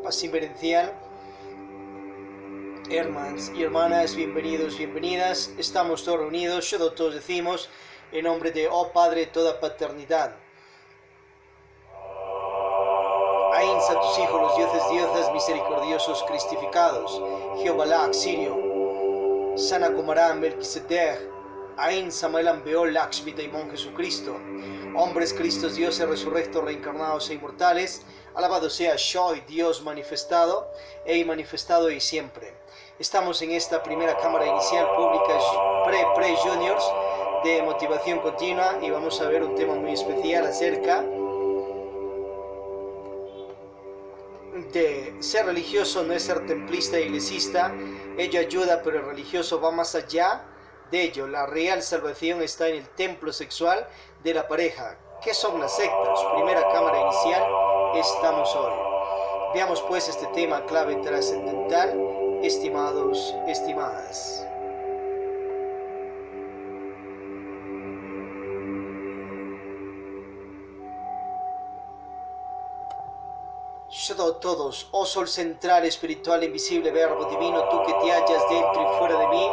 paz inverencial. Hermanos y hermanas, bienvenidos, bienvenidas. Estamos todos reunidos, todos decimos, en nombre de Oh Padre, toda paternidad. Ainsa tus hijos, los dioses, diosas misericordiosos cristificados. Jehová, Sirio, Sana Kumaran, Melquisedec, Ain Samaelam Beol, Lakshmi, Daimon Jesucristo. Hombres, Cristos, dioses resurrectos, reencarnados e inmortales. Alabado sea Shoy, Dios manifestado y siempre. Estamos en esta primera cámara inicial pública pre-juniors de motivación continua y vamos a ver un tema muy especial acerca de ser religioso no es ser templista e iglesista. Ello ayuda, pero el religioso va más allá de ello. La real salvación está en el templo sexual de la pareja. ¿Qué son las sectas? Primera cámara inicial, estamos hoy. Veamos pues este tema clave trascendental, estimados, estimadas. Todos, oh sol central, espiritual, invisible, verbo divino, tú que te hallas dentro y fuera de mí,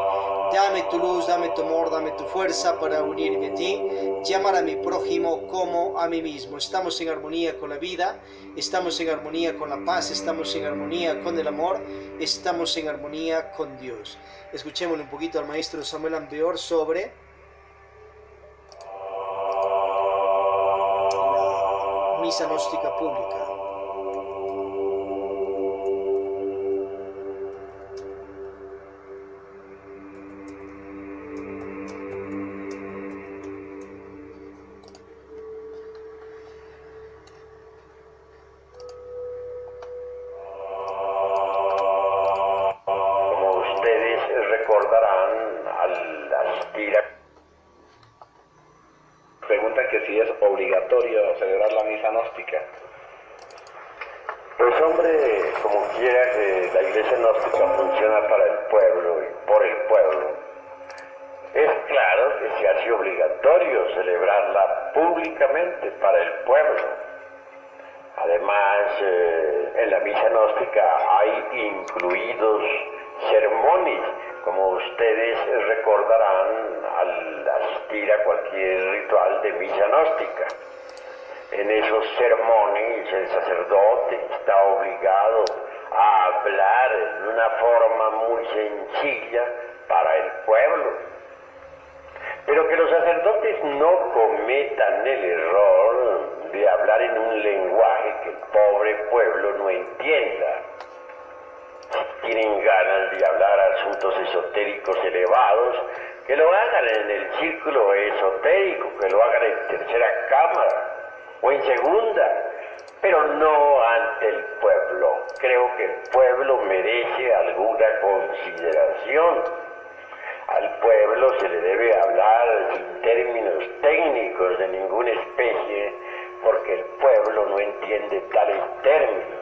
dame tu luz, dame tu amor, dame tu fuerza para unirme a ti, llamar a mi prójimo como a mí mismo. Estamos en armonía con la vida, estamos en armonía con la paz, estamos en armonía con el amor, estamos en armonía con Dios. Escuchémosle un poquito al maestro Samuel Ambeor sobre la misa gnóstica pública. Pregunta que si es obligatorio celebrar la misa gnóstica. Pues hombre, como quiera que la iglesia gnóstica funciona para el pueblo y por el pueblo, es claro que se hace obligatorio celebrarla públicamente para el pueblo. Además, en la misa gnóstica hay incluidos sermones, como ustedes recordarán al asistir a cualquier ritual de misa gnóstica. En esos sermones el sacerdote está obligado a hablar en una forma muy sencilla para el pueblo. Pero que los sacerdotes no cometan el error de hablar en un lenguaje que el pobre pueblo no entienda. Si tienen ganas de hablar asuntos esotéricos elevados, que lo hagan en el círculo esotérico, que lo hagan en tercera cámara o en segunda, pero no ante el pueblo. Creo que el pueblo merece alguna consideración. Al pueblo se le debe hablar sin términos técnicos de ninguna especie, porque el pueblo no entiende tales términos.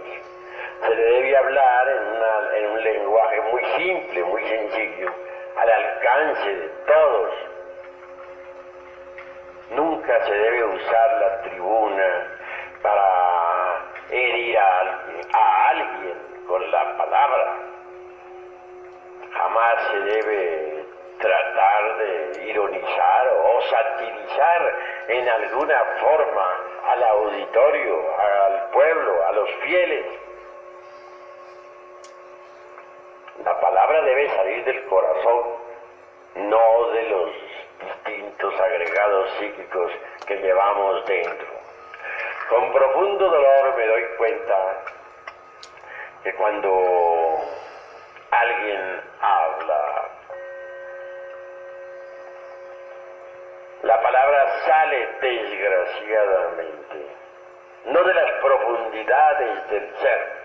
Se le debe hablar en un lenguaje muy simple, muy sencillo, al alcance de todos. Nunca se debe usar la tribuna para herir a alguien con la palabra. Jamás se debe tratar de ironizar o satirizar en alguna forma al auditorio, al pueblo, a los fieles. La palabra debe salir del corazón, no de los distintos agregados psíquicos que llevamos dentro. Con profundo dolor me doy cuenta que cuando alguien habla, la palabra sale desgraciadamente, no de las profundidades del ser,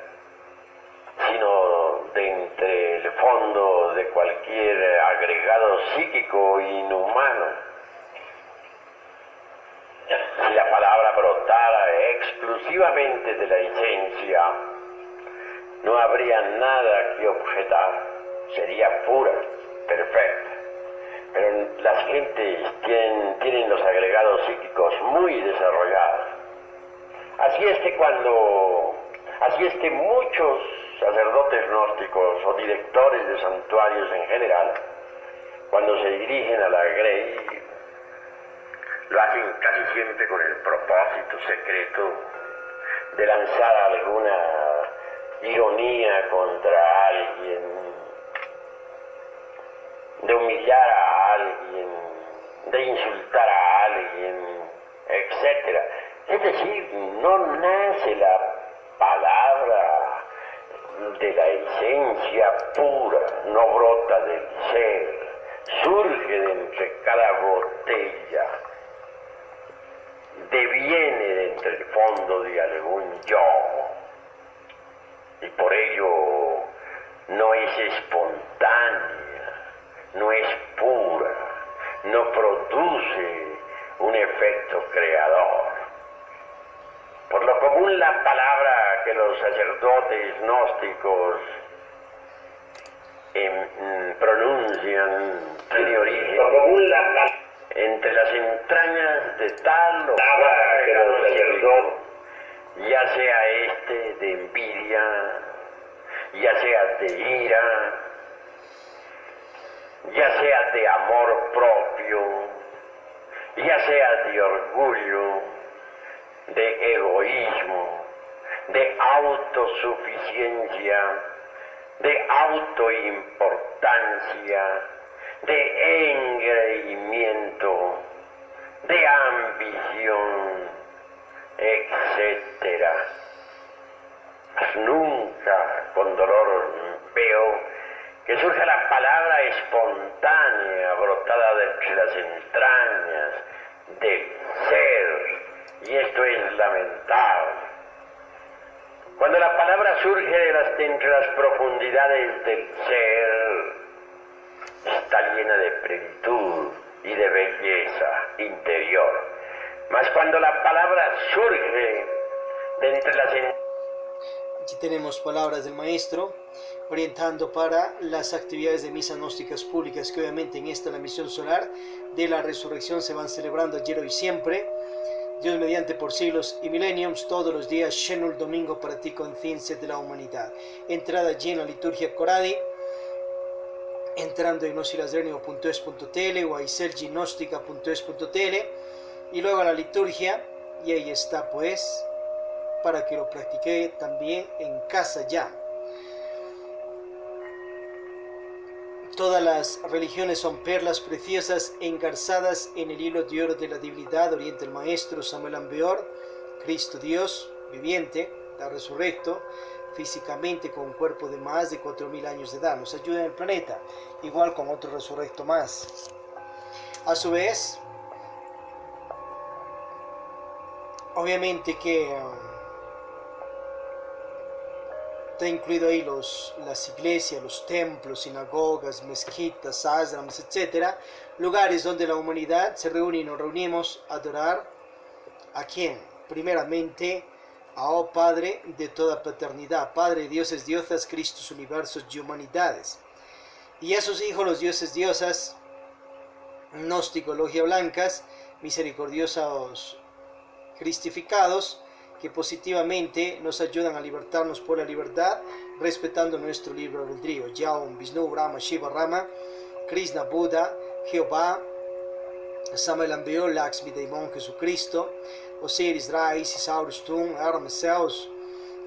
sino de entre el fondo de cualquier agregado psíquico inhumano. Si la palabra brotara exclusivamente de la esencia, no habría nada que objetar, sería pura, perfecta. Pero las gentes tienen los agregados psíquicos muy desarrollados. Así es que cuando Así es que muchos sacerdotes gnósticos o directores de santuarios en general, cuando se dirigen a la Grey, lo hacen casi siempre con el propósito secreto de lanzar alguna ironía contra alguien, de humillar a alguien, de insultar a alguien, etc. Es decir, no nace la palabra de la esencia pura, no brota del ser, surge de entre cada botella, deviene de entre el fondo de algún yo, y por ello no es espontánea, no es pura, no produce un efecto creador. Por lo común, la palabra que los sacerdotes gnósticos pronuncian tiene origen entre las entrañas de tal o cual conocimiento, ya sea de envidia, ya sea de ira, ya sea de amor propio, ya sea de orgullo, de egoísmo, de autosuficiencia, de autoimportancia, de engreimiento, de ambición, etc. Mas nunca con dolor veo que surja la palabra espontánea, brotada de entre las entrañas del ser, y esto es lamentable. Cuando la palabra surge de entre las profundidades del ser, está llena de plenitud y de belleza interior. Mas cuando la palabra surge de entre las... Aquí tenemos palabras del maestro orientando para las actividades de misas gnósticas públicas, que obviamente en esta la misión solar de la resurrección se van celebrando ayer, hoy, siempre. Dios mediante por siglos y mileniums, todos los días, Shenul domingo para ti, conciencia de la humanidad. Entrada allí en la liturgia Coradi, entrando en gnosilasrenio.es.tl o a iselginóstica.es.tl, y luego a la liturgia, y ahí está pues, para que lo practique también en casa ya. Todas las religiones son perlas preciosas engarzadas en el hilo de oro de la divinidad, orienta el maestro Samuel Ambeor. Cristo Dios viviente, está resurrecto físicamente con un cuerpo de más de 4.000 años de edad, nos ayuda en el planeta, igual con otro resurrecto más. A su vez, obviamente que está incluido ahí las iglesias, los templos, sinagogas, mezquitas, ashrams, etc. Lugares donde la humanidad se reúne y nos reunimos a adorar ¿a quién? Primeramente a oh Padre de toda paternidad, Padre de dioses, diosas, Cristos, universos y humanidades. Y a sus hijos, los dioses, diosas, gnósticos, logia blancas, misericordiosos, cristificados, que positivamente nos ayudan a libertarnos por la libertad, respetando nuestro libre albedrío. Yaum, Vishnu, Brahma, Shiva, Rama, Krishna, Buda, Jehová, Samuel Ambeor, Lakshmi, Daimon, Jesucristo, Osiris, Ra, Isis, Horus, Tum, Hermes, Zeus,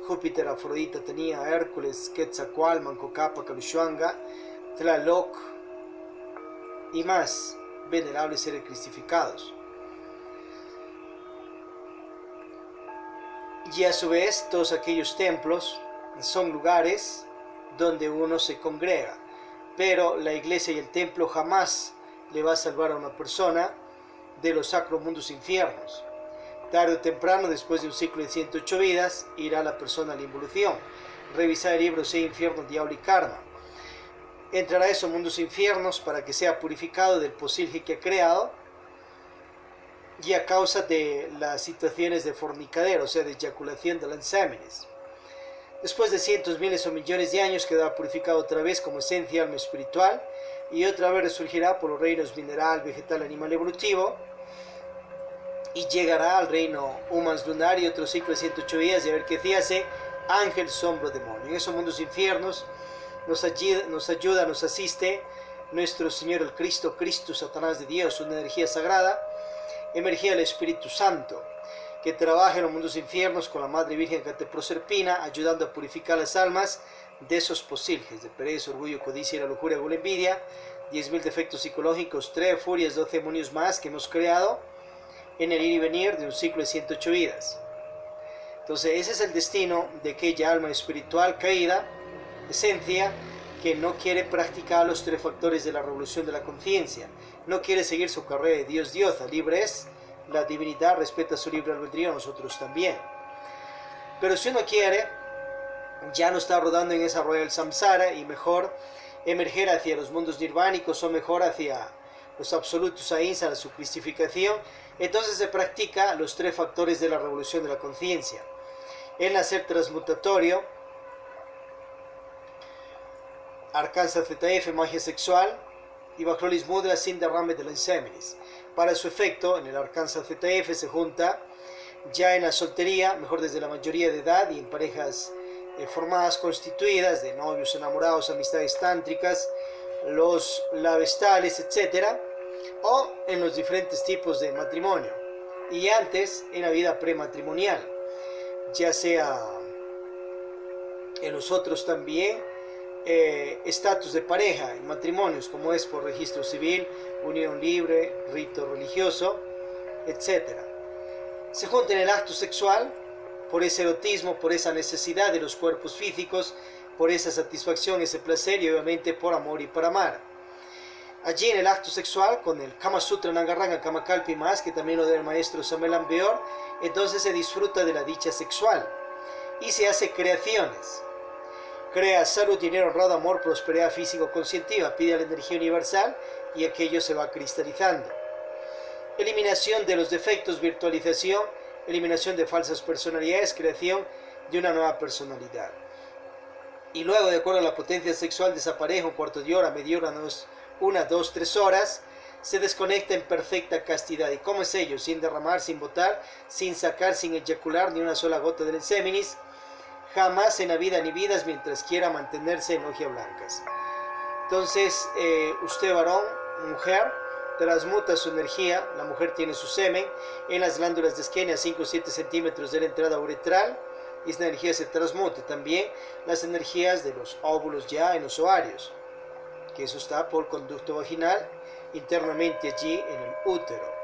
Júpiter, Afrodita, Atenea, Hércules, Quetzalcóatl, Mancocapa, Caluchuanga, Tlaloc y más venerables seres cristificados. Y a su vez, todos aquellos templos son lugares donde uno se congrega, pero la iglesia y el templo jamás le va a salvar a una persona de los sacromundos infiernos. Tarde o temprano, después de un ciclo de 108 vidas, irá la persona a la involución. Revisar el libro Sea, Infierno, Diablo y Karma. Entrará a esos mundos infiernos para que sea purificado del posilje que ha creado, y a causa de las situaciones de fornicadero, o sea, de eyaculación de lanzámenes. Después de cientos, miles o millones de años quedará purificado otra vez como esencia, alma espiritual, y otra vez resurgirá por los reinos mineral, vegetal, animal, evolutivo, y llegará al reino humans lunar y otro ciclo de 108 días, y a ver qué se hace ángel, sombra, demonio. En esos mundos infiernos nos ayuda, nos asiste nuestro Señor el Cristo, Cristo, Satanás de Dios, una energía sagrada, energía del Espíritu Santo, que trabaja en los mundos infiernos con la Madre Virgen Cateproserpina, ayudando a purificar las almas de esos posilges, de pereza, orgullo, codicia, la lujuria, la envidia, 10.000 defectos psicológicos, 3 furias, 12 demonios más que hemos creado en el ir y venir de un ciclo de 108 vidas. Entonces ese es el destino de aquella alma espiritual caída, esencia, que no quiere practicar los 3 factores de la revolución de la conciencia, no quiere seguir su carrera de Dios diosa, libre es, la divinidad respeta su libre albedrío, nosotros también. Pero si uno quiere, ya no está rodando en esa rueda del samsara y mejor emerger hacia los mundos nirvánicos o mejor hacia los absolutos ahimsa, su cristificación, entonces se practica los 3 factores de la revolución de la conciencia. El nacer transmutatorio, Arkansa ZF, magia sexual, y Bajrolis Mudra sin derrame de la inseminis. Para su efecto, en el Arkansa ZF se junta ya en la soltería, mejor desde la mayoría de edad y en parejas formadas, constituidas, de novios, enamorados, amistades tántricas, los lavestales, etc., o en los diferentes tipos de matrimonio, y antes en la vida prematrimonial, ya sea en los otros también estatus de pareja en matrimonios, como es por registro civil, unión libre, rito religioso, etc. Se junta en el acto sexual por ese erotismo, por esa necesidad de los cuerpos físicos, por esa satisfacción, ese placer, y obviamente por amor y para amar. Allí en el acto sexual, con el Kama Sutra Nangarranga Kama Kalpi más, que también lo da el maestro Samuel Ambeor, entonces se disfruta de la dicha sexual y se hace creaciones. Crea salud, dinero, honrado, amor, prosperidad físico-conscientiva, pide a la energía universal y aquello se va cristalizando. Eliminación de los defectos, virtualización, eliminación de falsas personalidades, creación de una nueva personalidad. Y luego, de acuerdo a la potencia sexual de esa pareja, un cuarto de hora, media hora, 1, 2, 3 horas, se desconecta en perfecta castidad. ¿Y cómo es ello? Sin derramar, sin botar, sin sacar, sin eyacular ni una sola gota del inseminis, jamás en la vida ni vidas mientras quiera mantenerse en logia blancas. Entonces, usted varón, mujer, transmuta su energía, la mujer tiene su semen en las glándulas de Skene a 5 o 7 centímetros de la entrada uretral, y esta energía se transmuta también las energías de los óvulos ya en los ovarios, que eso está por conducto vaginal, internamente allí en el útero.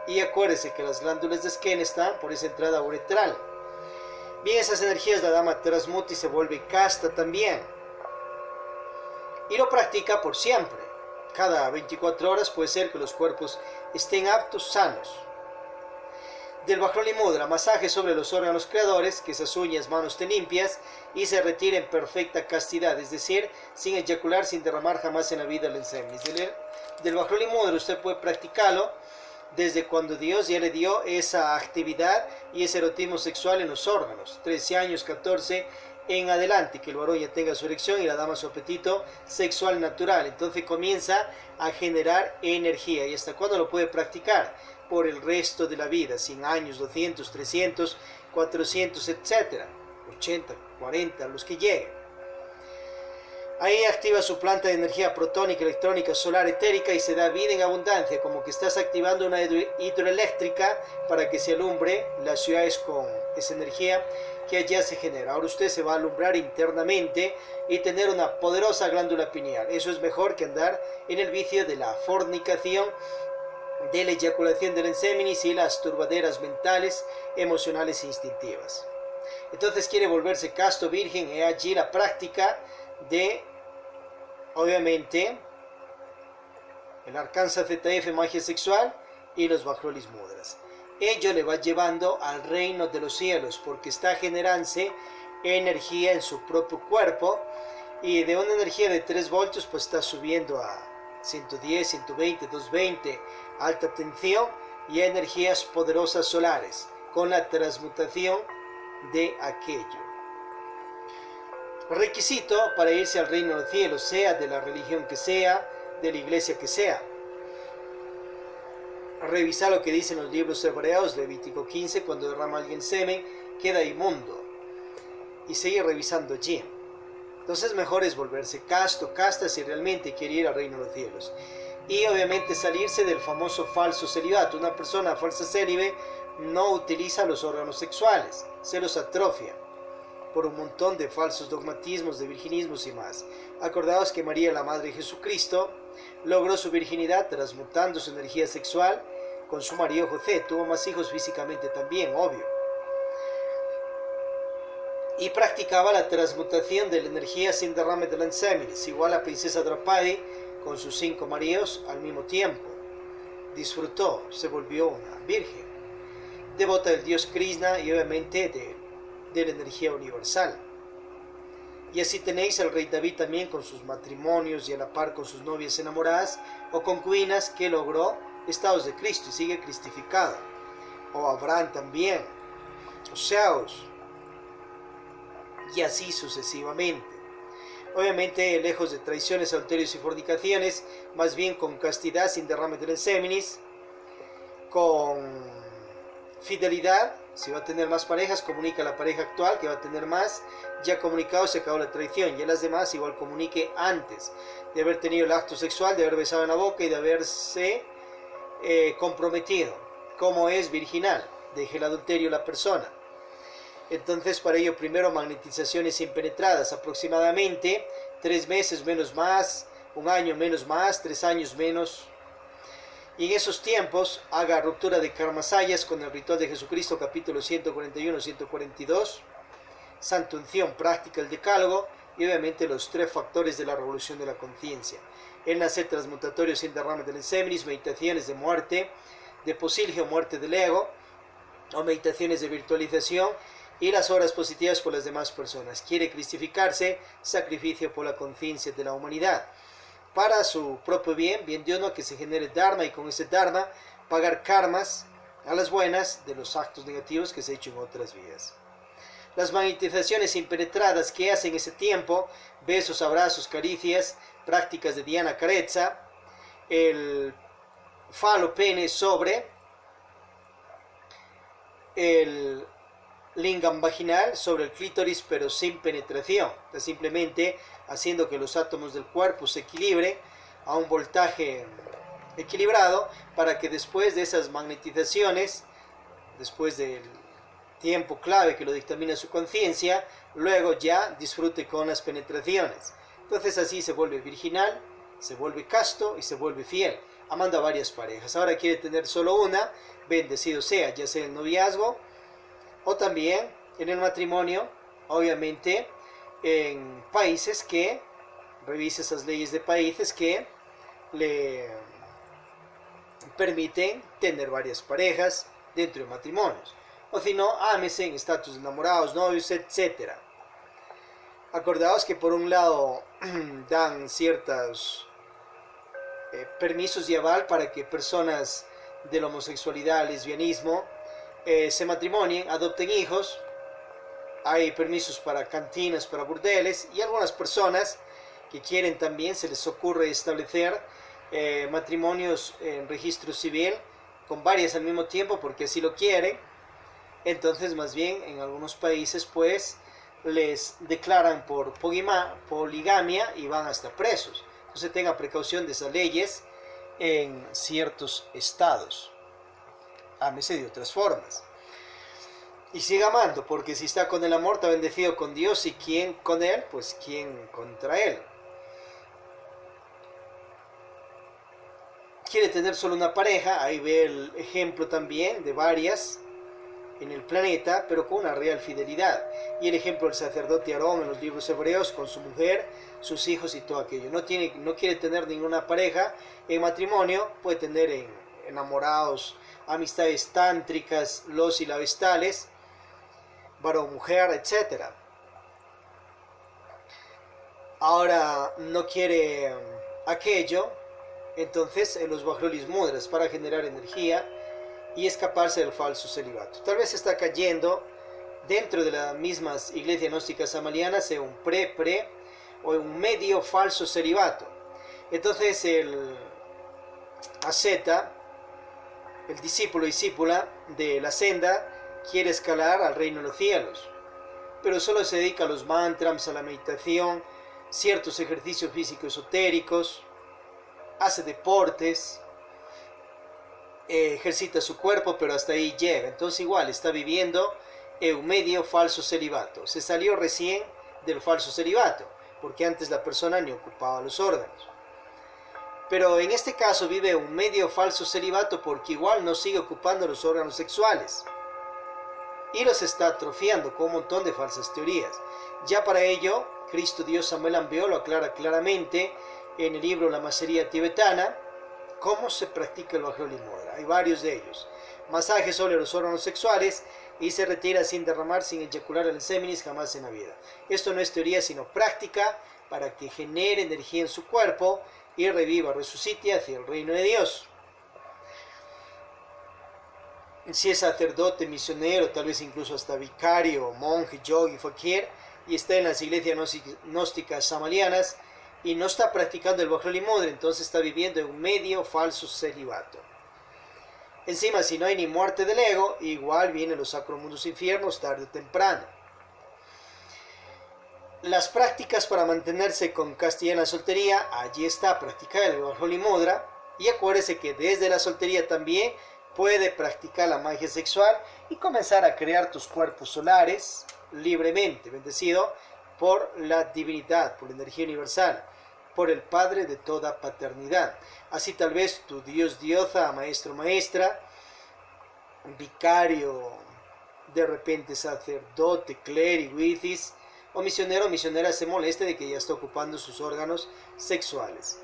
Y acuérdese que las glándulas de Skene están por esa entrada uretral. Bien, esas energías la dama transmuta y se vuelve casta también. Y lo practica por siempre. Cada 24 horas puede ser que los cuerpos estén aptos, sanos. Del Bajroli Mudra, masaje sobre los órganos creadores, que esas uñas, manos estén limpias y se retire en perfecta castidad, es decir, sin eyacular, sin derramar jamás en la vida el inseminis. Del Bajroli Mudra usted puede practicarlo desde cuando Dios ya le dio esa actividad y ese erotismo sexual en los órganos, 13 años, 14 en adelante, que el varón ya tenga su erección y la dama su apetito sexual natural. Entonces comienza a generar energía. ¿Y hasta cuándo lo puede practicar? Por el resto de la vida, 100 años, 200, 300, 400, etc. 80, 40, los que lleguen. Ahí activa su planta de energía protónica, electrónica, solar, etérica y se da vida en abundancia, como que estás activando una hidroeléctrica para que se alumbre las ciudades con esa energía que allá se genera. Ahora usted se va a alumbrar internamente y tener una poderosa glándula pineal. Eso es mejor que andar en el vicio de la fornicación, de la eyaculación del inseminis y las turbaderas mentales, emocionales e instintivas. Entonces quiere volverse casto, virgen, y allí la práctica de, obviamente, el Arkansa ZF, magia sexual, y los Bajrolis Mudras. Ello le va llevando al reino de los cielos, porque está generándose energía en su propio cuerpo, y de una energía de 3 voltios, pues está subiendo a 110, 120, 220, alta tensión, y a energías poderosas solares, con la transmutación de aquello. Requisito para irse al reino de los cielos, sea de la religión que sea, de la iglesia que sea. Revisar lo que dicen los libros hebreos, Levítico 15, cuando derrama alguien semen, queda inmundo. y seguir revisando allí. Entonces mejor es volverse casto, casta si realmente quiere ir al reino de los cielos. Y obviamente salirse del famoso falso celibato. Una persona falsa célibe no utiliza los órganos sexuales, se los atrofia por un montón de falsos dogmatismos, de virginismos y más. Acordaos que María, la Madre de Jesucristo, logró su virginidad transmutando su energía sexual con su marido José. Tuvo más hijos físicamente también, obvio. Y practicaba la transmutación de la energía sin derrame de lanseminis, igual a la princesa Draupadi con sus 5 maridos al mismo tiempo. Disfrutó, se volvió una virgen, devota del dios Krishna y obviamente de la energía universal. Y así tenéis al rey David también con sus matrimonios y a la par con sus novias enamoradas o concubinas que logró estados de Cristo y sigue cristificado. O Abraham también, Oseas, y así sucesivamente. Obviamente lejos de traiciones, adulterios y fornicaciones, más bien con castidad sin derrame de lanseminis, con fidelidad. Si va a tener más parejas, comunica a la pareja actual que va a tener más. Ya comunicado, se acabó la traición. Y a las demás igual comunique antes de haber tenido el acto sexual, de haber besado en la boca y de haberse comprometido. Como es virginal, deje el adulterio la persona. Entonces para ello primero magnetizaciones impenetradas, aproximadamente 3 meses menos más, 1 año menos más, 3 años menos. Y en esos tiempos haga ruptura de karmasayas con el ritual de Jesucristo, capítulo 141-142, Santa Unción, práctica el decálogo y obviamente los 3 factores de la revolución de la conciencia. El nacer transmutatorio sin derrame de lanseminis, meditaciones de muerte, de posilgio, muerte del ego, o meditaciones de virtualización y las obras positivas por las demás personas. Quiere cristificarse, sacrificio por la conciencia de la humanidad. Para su propio bien, bien de uno, que se genere Dharma y con ese Dharma pagar karmas a las buenas de los actos negativos que se han hecho en otras vidas. Las magnetizaciones impenetradas que hace en ese tiempo, besos, abrazos, caricias, prácticas de Dhyana Carezza, el falo pene sobre el lingam vaginal, sobre el clítoris, pero sin penetración, simplemente haciendo que los átomos del cuerpo se equilibren a un voltaje equilibrado, para que después de esas magnetizaciones, después del tiempo clave que lo dictamina su conciencia, luego ya disfrute con las penetraciones. Entonces así se vuelve virginal, se vuelve casto y se vuelve fiel, amando a varias parejas. Ahora quiere tener solo una, bendecido sea, ya sea el noviazgo o también en el matrimonio, obviamente en países que, revise esas leyes de países que le permiten tener varias parejas dentro de matrimonios. O si no, ámese en estatus de enamorados, novios, etc. Acordaos que por un lado dan ciertos permisos y aval para que personas de la homosexualidad, lesbianismo, se matrimonien, adopten hijos. Hay permisos para cantinas, para burdeles, y algunas personas que quieren también, se les ocurre establecer matrimonios en registro civil con varias al mismo tiempo porque así lo quieren. Entonces más bien en algunos países pues les declaran por poligamia y van hasta presos. Entonces tenga precaución de esas leyes en ciertos estados. Ámese de otras formas. Y siga amando, porque si está con el amor, está bendecido con Dios, y quien con él, pues quien contra él. Quiere tener solo una pareja, ahí ve el ejemplo también de varias en el planeta, pero con una real fidelidad. Y el ejemplo del sacerdote Aarón en los libros hebreos, con su mujer, sus hijos y todo aquello. No quiere tener ninguna pareja en matrimonio, puede tener enamorados, amistades tántricas, los y la vestales, varón, mujer, etc. Ahora no quiere aquello, entonces en los Bajrolis Mudras para generar energía y escaparse del falso celibato. Tal vez está cayendo dentro de las mismas iglesias gnósticas amalianas en un pre o en un medio falso celibato. Entonces el asceta, el discípulo discípula de la senda, quiere escalar al reino de los cielos, pero solo se dedica a los mantras, a la meditación, ciertos ejercicios físicos esotéricos, hace deportes, ejercita su cuerpo, pero hasta ahí llega. Entonces igual está viviendo en un medio falso celibato. Se salió recién del falso celibato, porque antes la persona ni ocupaba los órganos. Pero en este caso vive un medio falso celibato porque igual no sigue ocupando los órganos sexuales y los está atrofiando con un montón de falsas teorías. Ya para ello, Cristo Dios Samuel Ambeol lo aclara claramente en el libro La Macería Tibetana, cómo se practica el Vajroli Mudra. Hay varios de ellos. Masaje sobre los órganos sexuales y se retira sin derramar, sin eyacular el séminis jamás en la vida. Esto no es teoría sino práctica para que genere energía en su cuerpo y reviva, resucite hacia el reino de Dios. Si es sacerdote, misionero, tal vez incluso hasta vicario, monje, yogi, fakir, y está en las iglesias gnósticas samalianas y no está practicando el Vajroli Mudra, entonces está viviendo en un medio falso celibato. Encima, si no hay ni muerte del ego, igual vienen los sacromundos infiernos tarde o temprano. Las prácticas para mantenerse con castidad en la soltería, allí está, practicar el Vajroli Mudra, y acuérdese que desde la soltería también puede practicar la magia sexual y comenzar a crear tus cuerpos solares libremente, bendecido por la divinidad, por la energía universal, por el Padre de toda paternidad. Así tal vez tu Dios, diosa, maestro, maestra, vicario, de repente sacerdote, clérigo, itis, o misionero o misionera se moleste de que ya está ocupando sus órganos sexuales.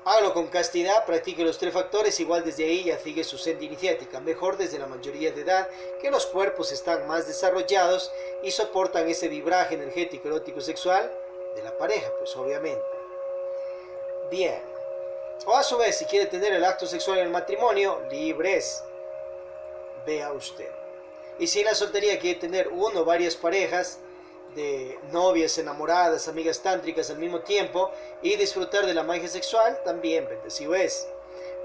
Hágalo con castidad, practique los 3 factores, igual desde ahí ya sigue su senda iniciática, mejor desde la mayoría de edad, que los cuerpos están más desarrollados y soportan ese vibraje energético, erótico, sexual de la pareja, pues obviamente. Bien. O a su vez, si quiere tener el acto sexual en el matrimonio, libre es. Vea usted. Y si en la soltería quiere tener uno o varias parejas, de novias, enamoradas, amigas tántricas al mismo tiempo y disfrutar de la magia sexual, también bendecido es.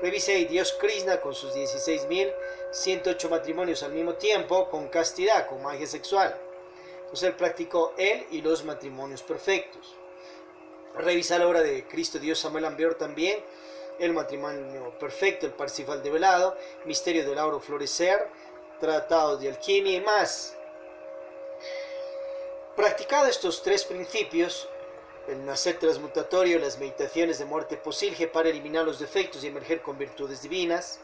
Revise ahí Dios Krishna con sus 16.108 matrimonios al mismo tiempo, con castidad, con magia sexual. Pues él practicó él y los matrimonios perfectos. Revisa la obra de Cristo Dios Samuel Ambeor también, el matrimonio perfecto, el Parsifal develado, misterio del auro florecer, tratados de alquimia y más. Practicado estos 3 principios, el nacer transmutatorio, las meditaciones de muerte posilge para eliminar los defectos y emerger con virtudes divinas,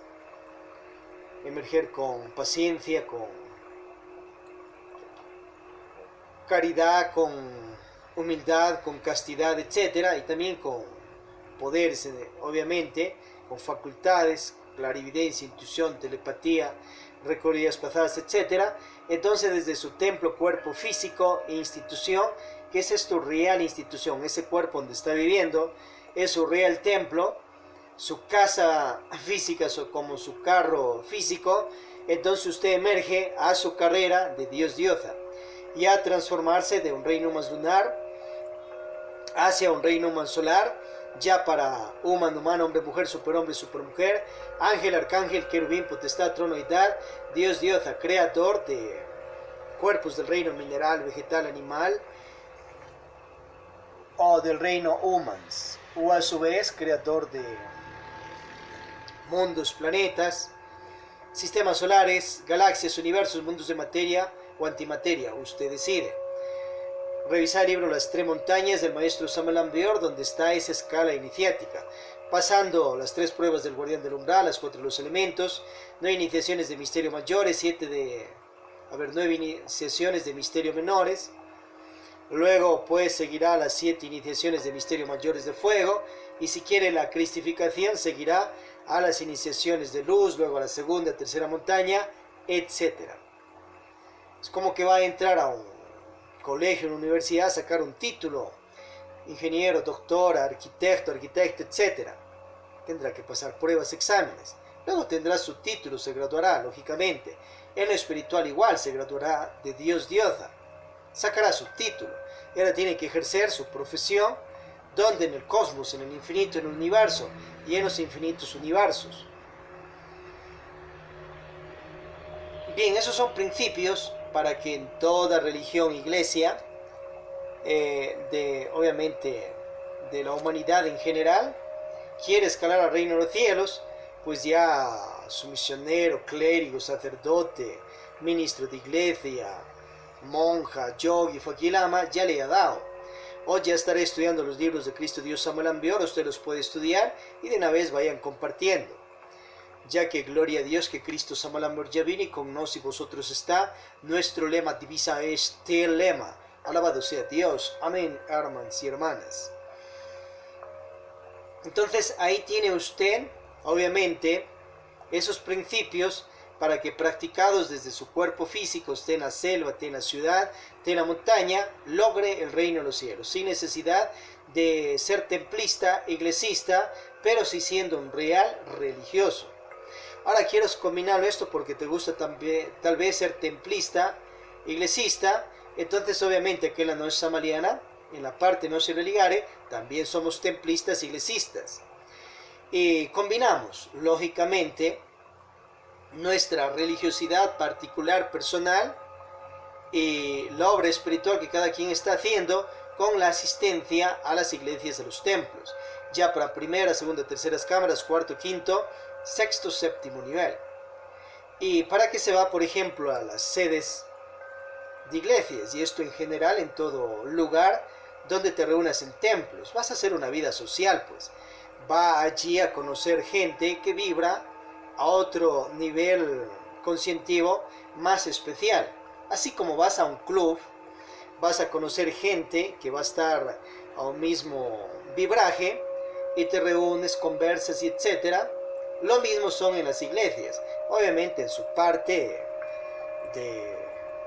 emerger con paciencia, con caridad, con humildad, con castidad, etc. Y también con poderes, obviamente, con facultades, clarividencia, intuición, telepatía, recorridas pasadas, etc. Entonces desde su templo, cuerpo físico e institución, que esa es tu real institución, ese cuerpo donde está viviendo, es su real templo, su casa física como su carro físico, entonces usted emerge a su carrera de Dios diosa y a transformarse de un reino más lunar hacia un reino más solar, ya para humano, hombre, mujer, superhombre, supermujer, ángel, arcángel, querubín, potestad, trono y edad, Dios, diosa, creador de cuerpos del reino mineral, vegetal, animal, o del reino humans, o a su vez creador de mundos, planetas, sistemas solares, galaxias, universos, mundos de materia o antimateria, usted decide. Revisar el libro Las 3 montañas del maestro Samuel Ambeor, donde está esa escala iniciática, pasando las 3 pruebas del guardián del umbral, las 4 de los elementos, 9 iniciaciones de misterio mayores, 9 iniciaciones de misterio menores. Luego pues seguirá las 7 iniciaciones de misterio mayores de fuego, y si quiere la cristificación seguirá a las iniciaciones de luz, luego a la segunda, tercera montaña, etc. Es como que va a entrar a un colegio, una universidad, sacar un título, ingeniero, doctor, arquitecto, etc. Tendrá que pasar pruebas, exámenes. Luego tendrá su título, se graduará, lógicamente. En lo espiritual igual, se graduará de Dios diosa. Sacará su título. Y ahora tiene que ejercer su profesión, donde en el cosmos, en el infinito, en el universo, y en los infinitos universos. Bien, esos son principios para que en toda religión, iglesia, obviamente de la humanidad en general, quiere escalar al reino de los cielos, pues ya su misionero, clérigo, sacerdote, ministro de iglesia, monja, yogi, fakilama, ya le ha dado. O ya estaré estudiando los libros de Cristo Dios Samuel Ambior, usted los puede estudiar y de una vez vayan compartiendo. Ya que gloria a Dios que Cristo Samuel Ambior ya vino y con nos y vosotros está. Nuestro lema divisa es lema. Alabado sea Dios. Amén, hermanos y hermanas. Entonces ahí tiene usted, obviamente, esos principios para que practicados desde su cuerpo físico, esté en la selva, esté en la ciudad, esté en la montaña, logre el reino de los cielos, sin necesidad de ser templista, iglesista, pero sí siendo un real religioso. Ahora quiero combinarlo esto porque te gusta también, tal vez ser templista, iglesista, entonces obviamente que la no es samariana, en la parte no se religare, también somos templistas, iglesistas. Y combinamos, lógicamente, nuestra religiosidad particular, personal, y la obra espiritual que cada quien está haciendo con la asistencia a las iglesias de los templos, ya para primera, segunda, terceras cámaras, cuarto, quinto, sexto, séptimo nivel. ¿Y para qué se va, por ejemplo, a las sedes de iglesias? Y esto en general en todo lugar donde te reúnas en templos. Vas a hacer una vida social, pues. Va allí a conocer gente que vibra a otro nivel conscientivo más especial. Así como vas a un club, vas a conocer gente que va a estar a un mismo vibraje y te reúnes, conversas y etcétera. Lo mismo son en las iglesias. Obviamente en su parte de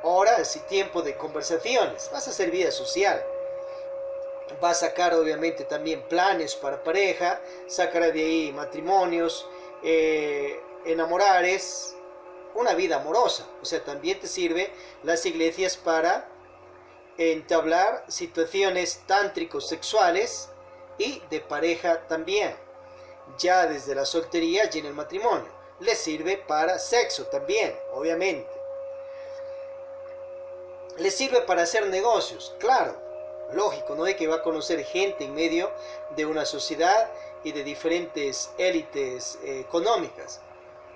horas y tiempo de conversaciones. Vas a hacer vida social. Va a sacar obviamente también planes para pareja, sacará de ahí matrimonios, enamorares, una vida amorosa. O sea, también te sirve las iglesias para entablar situaciones tántricos sexuales y de pareja también. Ya desde la soltería y en el matrimonio. Les sirve para sexo también, obviamente. Les sirve para hacer negocios, claro. Lógico, ¿no? De que va a conocer gente en medio de una sociedad y de diferentes élites económicas.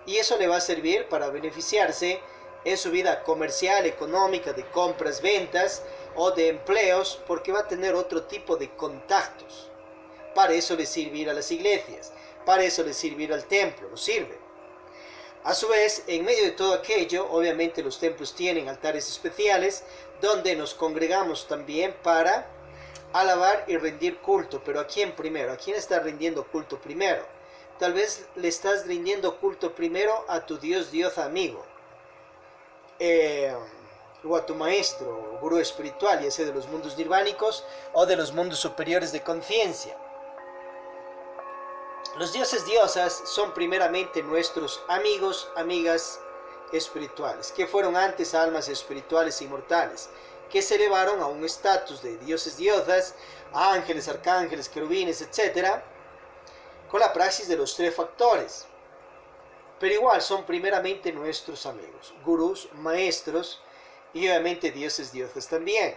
Y eso le va a servir para beneficiarse en su vida comercial, económica, de compras, ventas o de empleos, porque va a tener otro tipo de contactos. Para eso le sirve ir a las iglesias, para eso le sirve ir al templo, nos sirve. A su vez, en medio de todo aquello, obviamente los templos tienen altares especiales donde nos congregamos también para alabar y rendir culto. Pero ¿a quién primero? ¿A quién estás rindiendo culto primero? Tal vez le estás rindiendo culto primero a tu Dios amigo, o a tu maestro, o gurú espiritual, ya sea de los mundos nirvánicos o de los mundos superiores de conciencia. Los diosas son primeramente nuestros amigos, amigas espirituales, que fueron antes almas espirituales inmortales, que se elevaron a un estatus de diosas, ángeles, arcángeles, querubines, etc., con la praxis de los 3 factores. Pero igual son primeramente nuestros amigos, gurús, maestros y obviamente dioses también.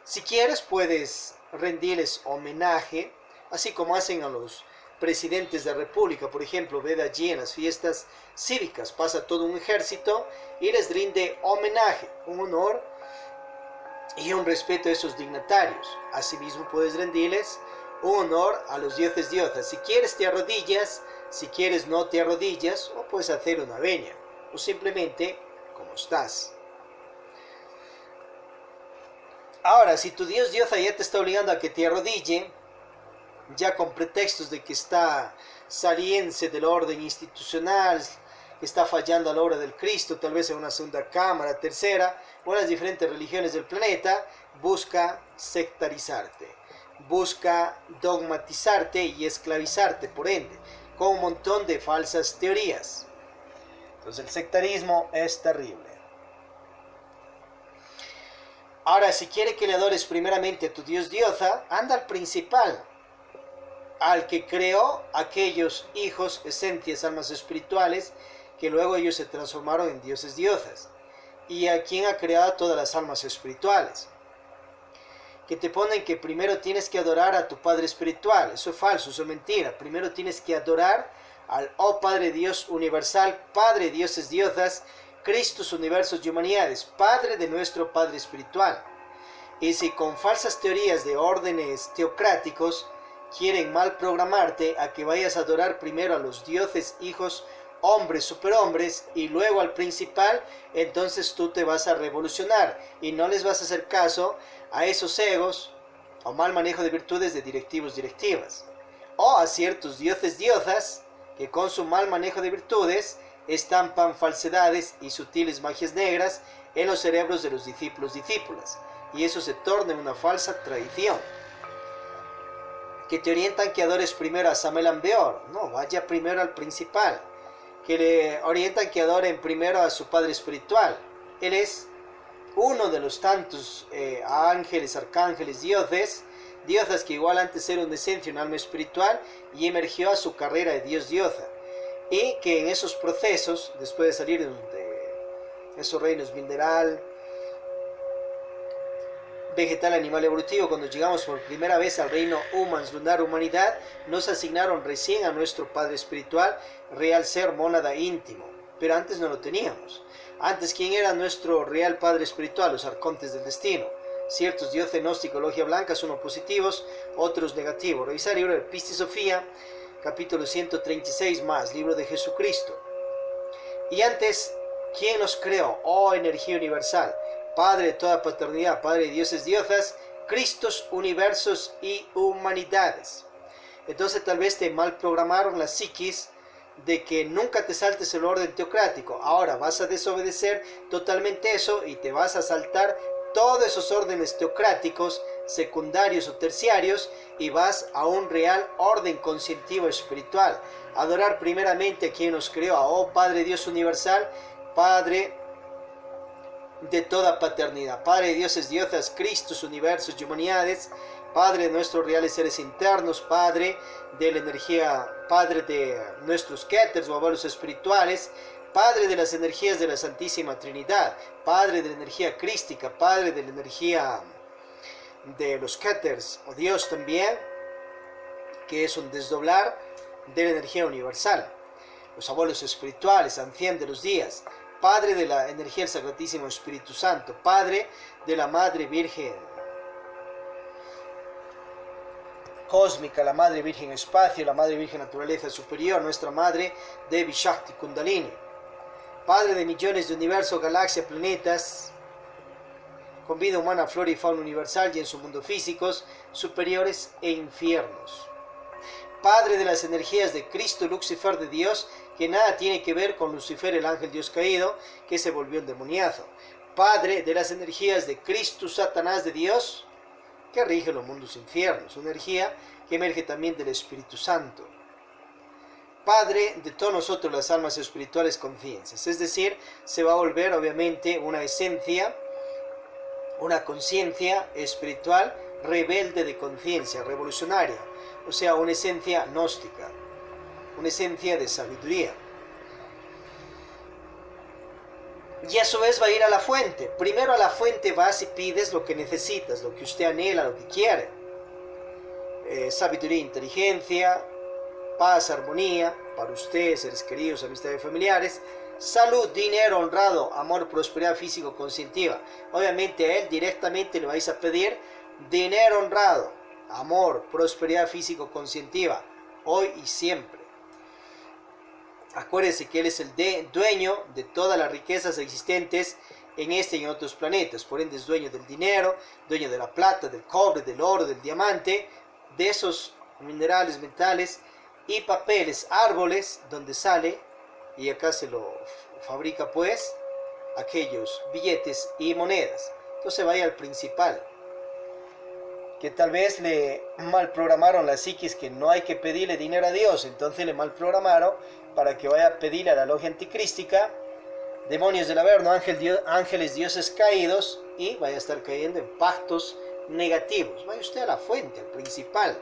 Si quieres puedes rendirles homenaje, así como hacen a los presidentes de la república, por ejemplo, ve de allí en las fiestas cívicas, pasa todo un ejército y les rinde homenaje, un honor y un respeto a esos dignatarios. Asimismo puedes rendirles un honor a los dioses. Si quieres te arrodillas, si quieres no te arrodillas, o puedes hacer una veña, o simplemente como estás. Ahora, si tu Dios ya te está obligando a que te arrodille, ya con pretextos de que está saliéndose del orden institucional, que está fallando a la obra del Cristo, tal vez en una segunda cámara, tercera, o en las diferentes religiones del planeta, busca sectarizarte, busca dogmatizarte y esclavizarte, por ende, con un montón de falsas teorías. Entonces el sectarismo es terrible. Ahora, si quiere que le adores primeramente a tu Dios diosa, anda al principal, al que creó aquellos hijos, esencias, almas espirituales, que luego ellos se transformaron en dioses diosas. y a quien ha creado todas las almas espirituales. Que te ponen que primero tienes que adorar a tu Padre espiritual. Eso es falso, eso es mentira. Primero tienes que adorar al oh Padre Dios universal, Padre dioses diosas, Cristos universos y humanidades, Padre de nuestro Padre espiritual. Y si con falsas teorías de órdenes teocráticos quieren mal programarte a que vayas a adorar primero a los dioses, hijos, hombres, superhombres y luego al principal, entonces tú te vas a revolucionar y no les vas a hacer caso a esos egos o mal manejo de virtudes de directivos, directivas, o a ciertos dioses, diosas que con su mal manejo de virtudes estampan falsedades y sutiles magias negras en los cerebros de los discípulos, discípulas, y eso se torna en una falsa tradición. Que te orientan que adores primero a Samelan Beor, no, vaya primero al principal. Que le orientan que adoren primero a su Padre espiritual. Él es uno de los tantos ángeles, arcángeles, dioses que igual antes era una esencia, un alma espiritual, y emergió a su carrera de Dios diosa. Y que en esos procesos, después de salir de esos reinos mineral, vegetal, animal, evolutivo, cuando llegamos por primera vez al reino humans, lunar, humanidad, nos asignaron recién a nuestro Padre espiritual, real ser, mónada íntimo, pero antes no lo teníamos. Antes, ¿quién era nuestro real Padre espiritual? Los arcontes del destino. Ciertos dioses gnósticos, logia blanca, unos positivos, otros negativos. Revisar el libro de Pistis Sofía, capítulo 136 más, libro de Jesucristo. Y antes, ¿quién nos creó? Oh, energía universal, Padre de toda paternidad, Padre de dioses, diosas, Cristos, universos y humanidades. Entonces tal vez te mal programaron la psiquis de que nunca te saltes el orden teocrático. Ahora vas a desobedecer totalmente eso y te vas a saltar todos esos órdenes teocráticos, secundarios o terciarios, y vas a un real orden conscientivo espiritual. Adorar primeramente a quien nos creó, a oh Padre Dios universal, Padre de toda paternidad, Padre de dioses, diosas, Cristos, universos y humanidades, Padre de nuestros reales seres internos, Padre de la energía, Padre de nuestros Keters o abuelos espirituales, Padre de las energías de la Santísima Trinidad, Padre de la energía crística, Padre de la energía de los Keters, o Dios también, que es un desdoblar de la energía universal, los abuelos espirituales, ancián de los días, Padre de la energía del Sacratísimo Espíritu Santo, Padre de la Madre Virgen cósmica, la Madre Virgen Espacio, la Madre Virgen Naturaleza Superior, nuestra Madre Devi Shakti Kundalini, Padre de millones de universos, galaxias, planetas, con vida humana, flora y fauna universal y en su mundo físicos, superiores e infiernos. Padre de las energías de Cristo, Lucifer de Dios, que nada tiene que ver con Lucifer, el ángel Dios caído, que se volvió endemoniado. Padre de las energías de Cristo, Satanás de Dios, que rige los mundos infiernos, una energía que emerge también del Espíritu Santo. Padre de todos nosotros las almas espirituales conciencias, es decir, se va a volver obviamente una esencia, una conciencia espiritual rebelde de conciencia, revolucionaria, o sea, una esencia gnóstica, una esencia de sabiduría. Y a su vez va a ir a la fuente. Primero a la fuente vas y pides lo que necesitas, lo que usted anhela, lo que quiere. Sabiduría, inteligencia, paz, armonía, para usted, seres queridos, amistades familiares, salud, dinero, honrado, amor, prosperidad físico, conscientiva. Obviamente a él directamente le vais a pedir dinero honrado, amor, prosperidad físico, conscientiva, hoy y siempre. Acuérdense que él es el dueño de todas las riquezas existentes en este y en otros planetas. Por ende es dueño del dinero, dueño de la plata, del cobre, del oro, del diamante, de esos minerales, metales y papeles, árboles, donde sale, y acá se lo fabrica pues, aquellos billetes y monedas. Entonces vaya al principal, que tal vez le mal programaron la psiquis que no hay que pedirle dinero a Dios, entonces le mal programaron para que vaya a pedirle a la logia anticrística, demonios del Averno, ángeles, dioses caídos, y vaya a estar cayendo en pactos negativos. Vaya usted a la fuente, al principal.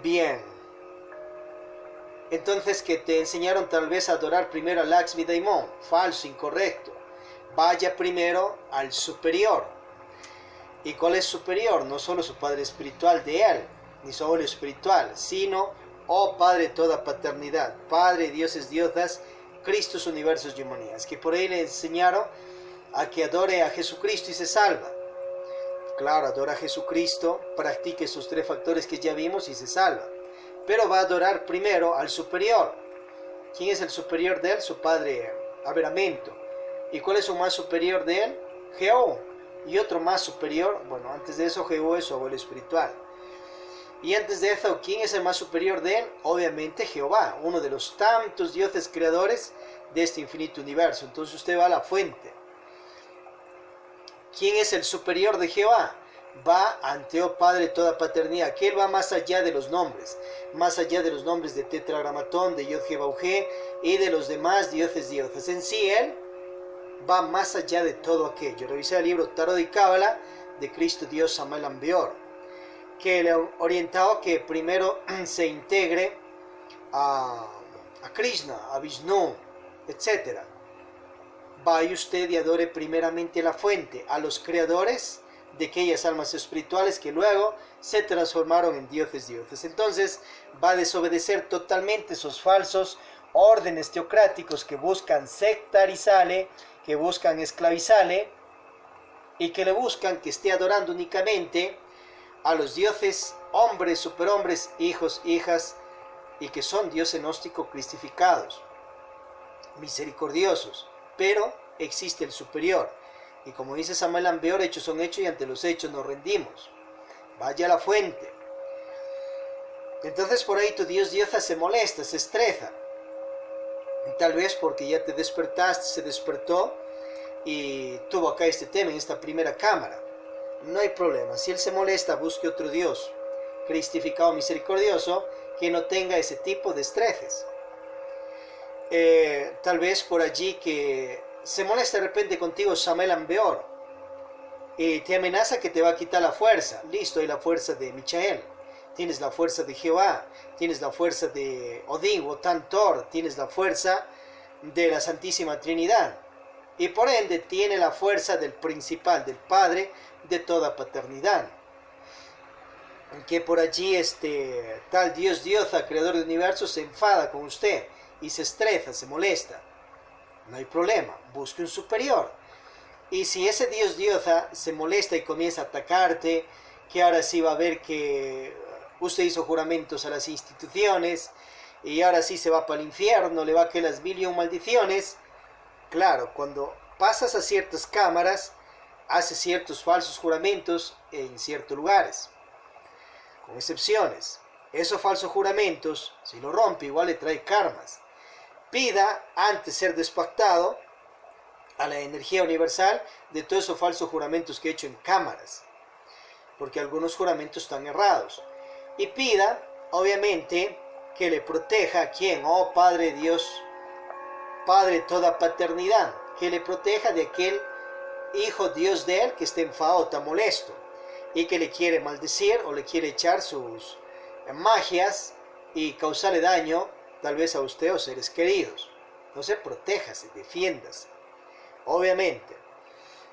Bien. Entonces que te enseñaron tal vez a adorar primero al Lakshmi Daimon. Falso, incorrecto. Vaya primero al superior. ¿Y cuál es superior? No solo su Padre espiritual de él, ni solo espiritual, sino, oh Padre de toda paternidad, Padre, dioses, diosas, Cristos, universos y humanidades. Que por ahí le enseñaron a que adore a Jesucristo y se salva. Claro, adora a Jesucristo, practique esos 3 factores que ya vimos y se salva. Pero va a adorar primero al superior. ¿Quién es el superior de él? Su padre Averamiento. ¿Y cuál es su más superior de él? Jehú. Y otro más superior, bueno, antes de eso Jehú es su abuelo espiritual. Y antes de eso, ¿quién es el más superior de él? Obviamente Jehová, uno de los tantos dioses creadores de este infinito universo. Entonces usted va a la fuente. ¿Quién es el superior de Jehová? Va ante, oh Padre, toda paternidad, que él va más allá de los nombres, más allá de los nombres de Tetragramatón, de Yod-Heh-Vau-Heh y de los demás dioses. En sí, él va más allá de todo aquello. Revisé el libro Tarot y Cábala de Cristo Dios Samael Aun Beor, que le ha orientado que primero se integre a Krishna, a Vishnu, etc. Vaya usted y adore primeramente la fuente, a los creadores de aquellas almas espirituales que luego se transformaron en dioses. Entonces va a desobedecer totalmente esos falsos órdenes teocráticos que buscan sectarizarle, que buscan esclavizarle y que le buscan que esté adorando únicamente a los dioses, hombres, superhombres, hijos, hijas, y que son dioses gnósticos cristificados, misericordiosos, pero existe el superior. Y como dice Samael Aun Beor, hechos son hechos y ante los hechos nos rendimos. Vaya a la fuente. Entonces por ahí tu Dios diosa se molesta, se estresa. Tal vez porque ya te despertaste, se despertó y tuvo acá este tema en esta primera cámara. No hay problema. Si él se molesta, busque otro Dios cristificado, misericordioso, que no tenga ese tipo de estreses. Tal vez por allí que se molesta de repente contigo Samael Aun Beor y te amenaza que te va a quitar la fuerza. Listo, hay la fuerza de Michael, tienes la fuerza de Jehová, tienes la fuerza de Odín, Wotan, Thor, tienes la fuerza de la Santísima Trinidad y por ende tiene la fuerza del principal, del Padre de toda paternidad. Que por allí tal Dios diosa, creador del universo, se enfada con usted y se estresa, se molesta. No hay problema, busque un superior. Y si ese Dios diosa se molesta y comienza a atacarte, que ahora sí va a ver que usted hizo juramentos a las instituciones y ahora sí se va para el infierno, le va a caer las 1.000.000 maldiciones. Claro, cuando pasas a ciertas cámaras, hace ciertos falsos juramentos en ciertos lugares, con excepciones. Esos falsos juramentos, si lo rompe, igual le trae karmas. Pida antes de ser despactado a la energía universal de todos esos falsos juramentos que he hecho en cámaras, porque algunos juramentos están errados. Y pida, obviamente, que le proteja a quien, oh Padre Dios, Padre de toda paternidad, que le proteja de aquel hijo Dios de él que esté enfadado, está molesto y que le quiere maldecir o le quiere echar sus magias y causarle daño tal vez a usted o seres queridos. Entonces protéjase, defiéndase. Obviamente.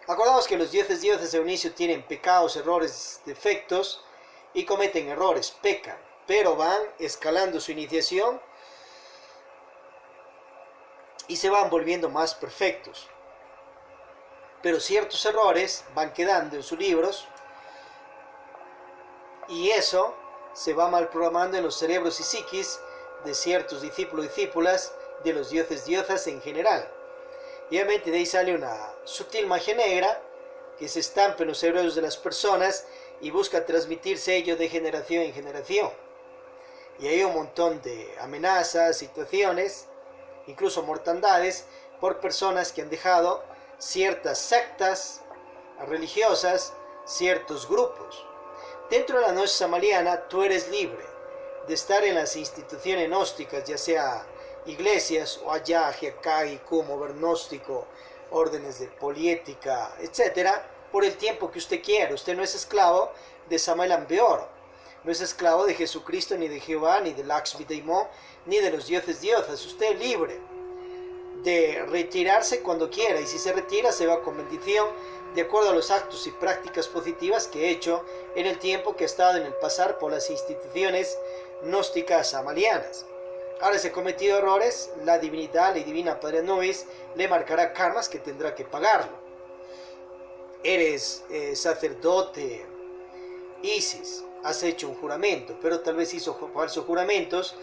Acordamos que los dioses de inicio tienen pecados, errores, defectos y cometen errores, pecan, pero van escalando su iniciación y se van volviendo más perfectos. Pero ciertos errores van quedando en sus libros y eso se va mal programando en los cerebros y psiquis de ciertos discípulos y discípulas de los diosas en general. Y obviamente de ahí sale una sutil magia negra que se estampa en los cerebros de las personas y busca transmitirse ello de generación en generación. Y hay un montón de amenazas, situaciones, incluso mortandades por personas que han dejado ciertas sectas religiosas, ciertos grupos. Dentro de la noche samaliana tú eres libre de estar en las instituciones gnósticas, ya sea iglesias o allá, Hiekai, Kumo, Gnóstico, órdenes de poliética, etc., por el tiempo que usted quiera. Usted no es esclavo de Samael Aun Beor. no es esclavo de Jesucristo, ni de Jehová, ni de Lakshmi Daimon, ni de los dioses diosas. Usted es libre de retirarse cuando quiera, y si se retira se va con bendición de acuerdo a los actos y prácticas positivas que he hecho en el tiempo que he estado en el pasar por las instituciones gnósticas amalianas. Ahora, si he cometido errores, la divinidad, la divina Padre Anubis, le marcará karmas que tendrá que pagarlo. Eres sacerdote Isis, has hecho un juramento, pero tal vez hizo falsos juramentos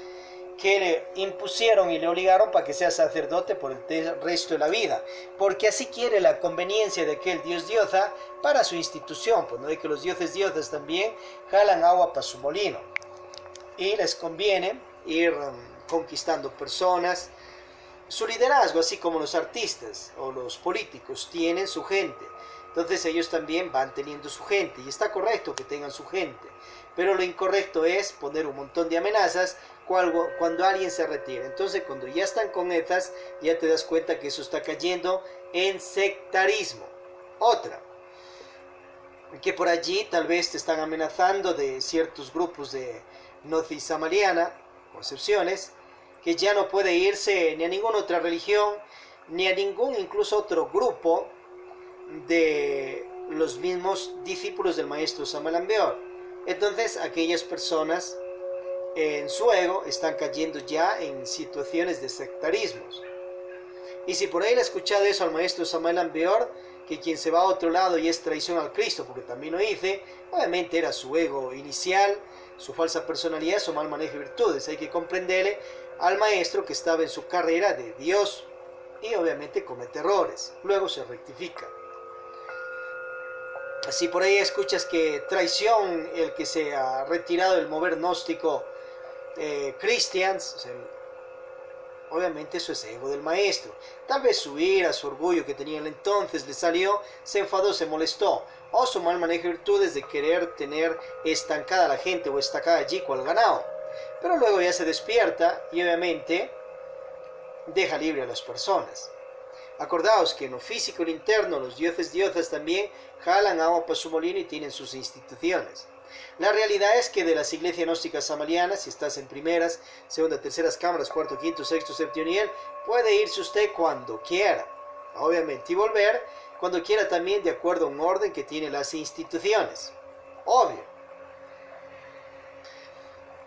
que le impusieron y le obligaron para que sea sacerdote por el resto de la vida, porque así quiere la conveniencia de aquel dios diosa para su institución, pues no es que los dioses diosas también jalan agua para su molino, y les conviene ir conquistando personas. Su liderazgo, así como los artistas o los políticos tienen su gente, entonces ellos también van teniendo su gente, y está correcto que tengan su gente, pero lo incorrecto es poner un montón de amenazas cuando alguien se retira. Entonces, cuando ya están con estas, ya te das cuenta que eso está cayendo en sectarismo. Otra, que por allí tal vez te están amenazando de ciertos grupos de Gnosis amaliana, concepciones, que ya no puede irse ni a ninguna otra religión, ni a ningún incluso otro grupo de los mismos discípulos del maestro Samael Aun Weor. Entonces, aquellas personas en su ego están cayendo ya en situaciones de sectarismos. Y si por ahí le he escuchado eso al maestro Samael Aun Weor, que quien se va a otro lado y es traición al Cristo, porque también lo hice, obviamente era su ego inicial, su falsa personalidad, su mal manejo de virtudes. Hay que comprenderle al maestro que estaba en su carrera de Dios y obviamente comete errores, luego se rectifica. Así por ahí escuchas que traición el que se ha retirado del mover gnóstico Christians, o sea, obviamente eso es ego del maestro. Tal vez su ira, su orgullo que tenía en entonces le salió, se enfadó, se molestó, o su mal manejo de virtudes de querer tener estancada a la gente o estancada allí cual ganado. Pero luego ya se despierta y obviamente deja libre a las personas. Acordaos que en lo físico y lo interno los dioses diosas también jalan agua para su molino y tienen sus instituciones. La realidad es que de las iglesias gnósticas amalianas, si estás en primeras, segunda, terceras cámaras, cuarto, quinto, sexto, séptimo nivel, puede irse usted cuando quiera, obviamente, y volver cuando quiera también de acuerdo a un orden que tienen las instituciones. Obvio.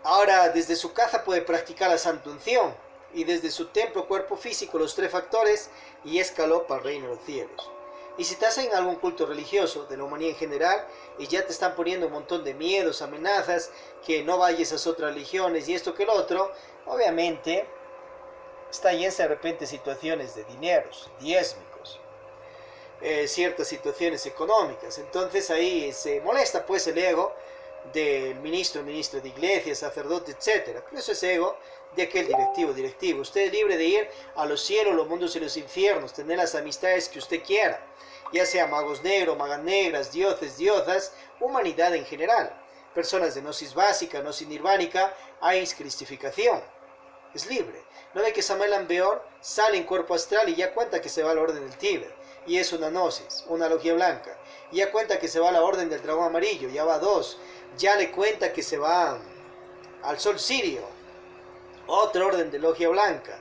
Ahora, desde su casa puede practicar la santa unción, y desde su templo, cuerpo físico, los tres factores, y escaló para el reino de los cielos. Y si estás en algún culto religioso de la humanidad en general y ya te están poniendo un montón de miedos, amenazas, que no vayas a esas otras religiones y esto que el otro, obviamente está llena de repente situaciones de dineros, diezmicos, ciertas situaciones económicas. Entonces ahí se molesta pues el ego del ministro de iglesia, sacerdote, etc. Pero eso es ego de aquel directivo. Usted es libre de ir a los cielos, los mundos y los infiernos, tener las amistades que usted quiera, ya sea magos negros, magas negras, dioses, diosas, humanidad en general, personas de gnosis básica, gnosis nirvánica, hay cristificación. Es libre. No ve que Samael Aun Weor sale en cuerpo astral y ya cuenta que se va a la orden del Tíbet, y es una gnosis, una logia blanca, y ya cuenta que se va a la orden del dragón amarillo, ya va 2, ya le cuenta que se va al sol sirio, otra orden de logia blanca,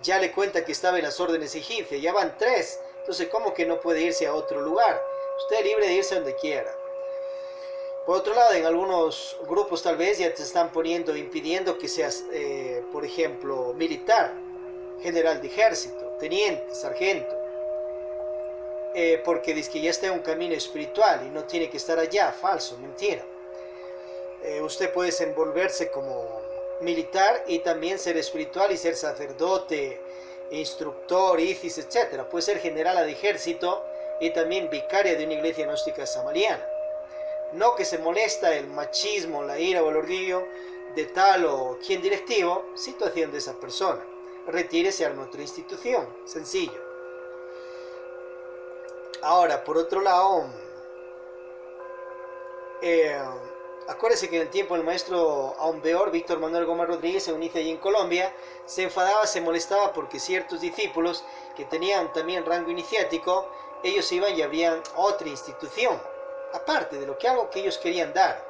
ya le cuenta que estaba en las órdenes egipcias, ya van 3, entonces ¿cómo que no puede irse a otro lugar? Usted es libre de irse a donde quiera. Por otro lado, en algunos grupos tal vez ya te están impidiendo que seas, por ejemplo, militar, general de ejército, teniente, sargento, porque dice que ya está en un camino espiritual y no tiene que estar allá. Falso, mentira. Usted puede desenvolverse como militar y también ser espiritual y ser sacerdote, instructor, Isis, etc. Puede ser general de ejército y también vicaria de una iglesia gnóstica samariana. No que se molesta el machismo, la ira o el orgullo de tal o quien directivo, situación de esa persona. Retírese a otra institución, sencillo. Ahora, por otro lado, acuérdese que en el tiempo del maestro Aun Weor, Víctor Manuel Gómez Rodríguez, en UNICE allí en Colombia, se enfadaba, se molestaba porque ciertos discípulos que tenían también rango iniciático, ellos iban y habían otra institución, aparte de algo que ellos querían dar.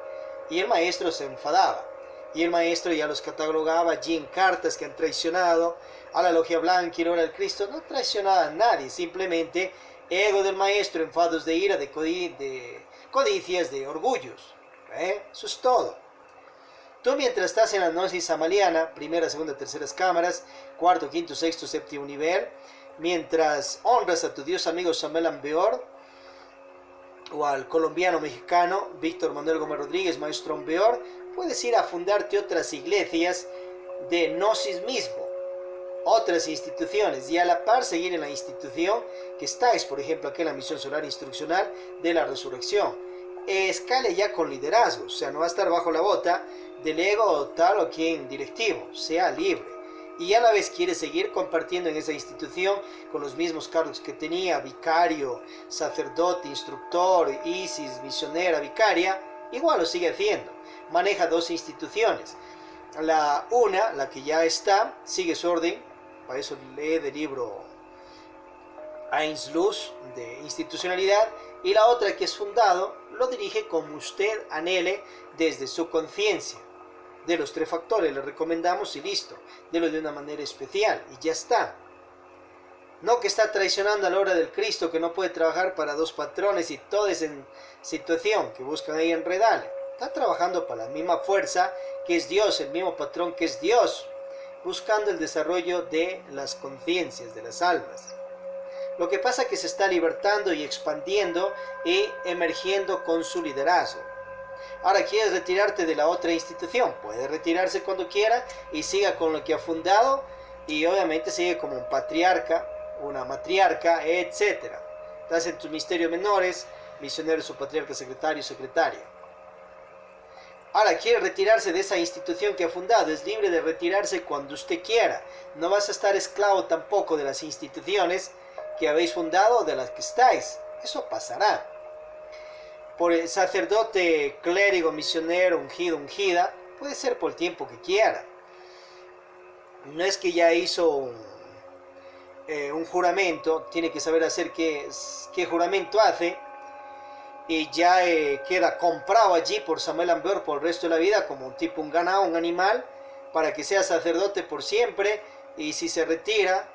Y el maestro se enfadaba. Y el maestro ya los catalogaba allí en cartas que han traicionado a la logia blanca y no al Cristo. No traicionaba a nadie, simplemente ego del maestro, enfados de ira, de codicias, de orgullos. Eso es todo. Tú mientras estás en la gnosis samaliana, primera, segunda, terceras cámaras, cuarto, quinto, sexto, séptimo nivel, mientras honras a tu Dios amigo Samuel Ambeor, o al colombiano mexicano Víctor Manuel Gómez Rodríguez, maestro Ambeor, puedes ir a fundarte otras iglesias de gnosis mismo, otras instituciones, y a la par seguir en la institución que estáis, por ejemplo, aquí en la misión solar instruccional de la resurrección. Escale ya con liderazgo, o sea, no va a estar bajo la bota del ego o tal o quien directivo, sea libre. Y a la vez quiere seguir compartiendo en esa institución con los mismos cargos que tenía, vicario, sacerdote, instructor, isis, misionera, vicaria, igual lo sigue haciendo. Maneja dos instituciones. La que ya está, sigue su orden, para eso lee del libro Einsluz de institucionalidad, y la otra que es fundado, lo dirige como usted anhele desde su conciencia. De los 3 factores le recomendamos y listo, délo de una manera especial y ya está. No que está traicionando a la hora del Cristo, que no puede trabajar para 2 patrones y toda esa situación que buscan ahí enredarle. Está trabajando para la misma fuerza que es Dios, el mismo patrón que es Dios, buscando el desarrollo de las conciencias, de las almas. Lo que pasa es que se está libertando y expandiendo y emergiendo con su liderazgo. Ahora quieres retirarte de la otra institución, puede retirarse cuando quiera y siga con lo que ha fundado y obviamente sigue como un patriarca, una matriarca, etc. Estás en tus misterios menores, misioneros o patriarca, secretario, secretaria. Ahora quiere retirarse de esa institución que ha fundado, es libre de retirarse cuando usted quiera. No vas a estar esclavo tampoco de las instituciones que habéis fundado o de las que estáis. Eso pasará. Por el sacerdote, clérigo, misionero, ungido, ungida, puede ser por el tiempo que quiera. No es que ya hizo un juramento, tiene que saber hacer qué juramento hace, y ya queda comprado allí por Samuel Ambeor por el resto de la vida, como un tipo, un ganado, un animal, para que sea sacerdote por siempre, y si se retira,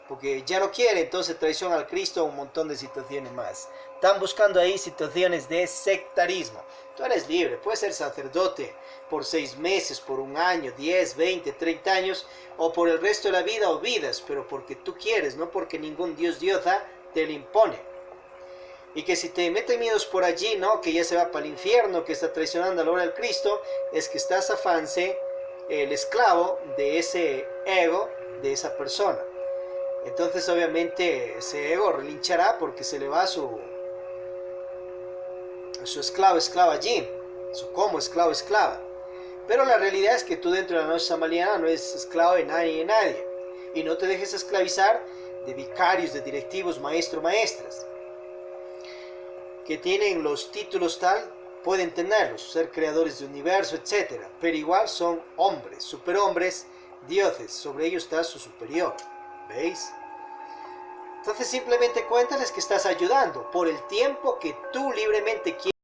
porque ya no quiere, entonces traiciona al Cristo, un montón de situaciones más. Están buscando ahí situaciones de sectarismo. Tú eres libre, puedes ser sacerdote por 6 meses, por 1 año, 10, 20, 30 años, o por el resto de la vida o vidas, pero porque tú quieres, no porque ningún Dios diosa te lo impone. Y que si te meten miedos por allí, ¿no? Que ya se va para el infierno, que está traicionando a la hora del Cristo, es que estás afánse el esclavo de ese ego de esa persona. Entonces obviamente ese ego relinchará porque se le va su esclava allí, su como esclava. Pero la realidad es que tú dentro de la noche samaliana no eres esclavo de nadie. Y no te dejes esclavizar de vicarios, de directivos, maestros, maestras, que tienen los títulos tal, pueden tenerlos, ser creadores de universo, etc. Pero igual son hombres, superhombres, dioses, sobre ellos está su superior. ¿Veis? Entonces simplemente cuéntales que estás ayudando por el tiempo que tú libremente quieres.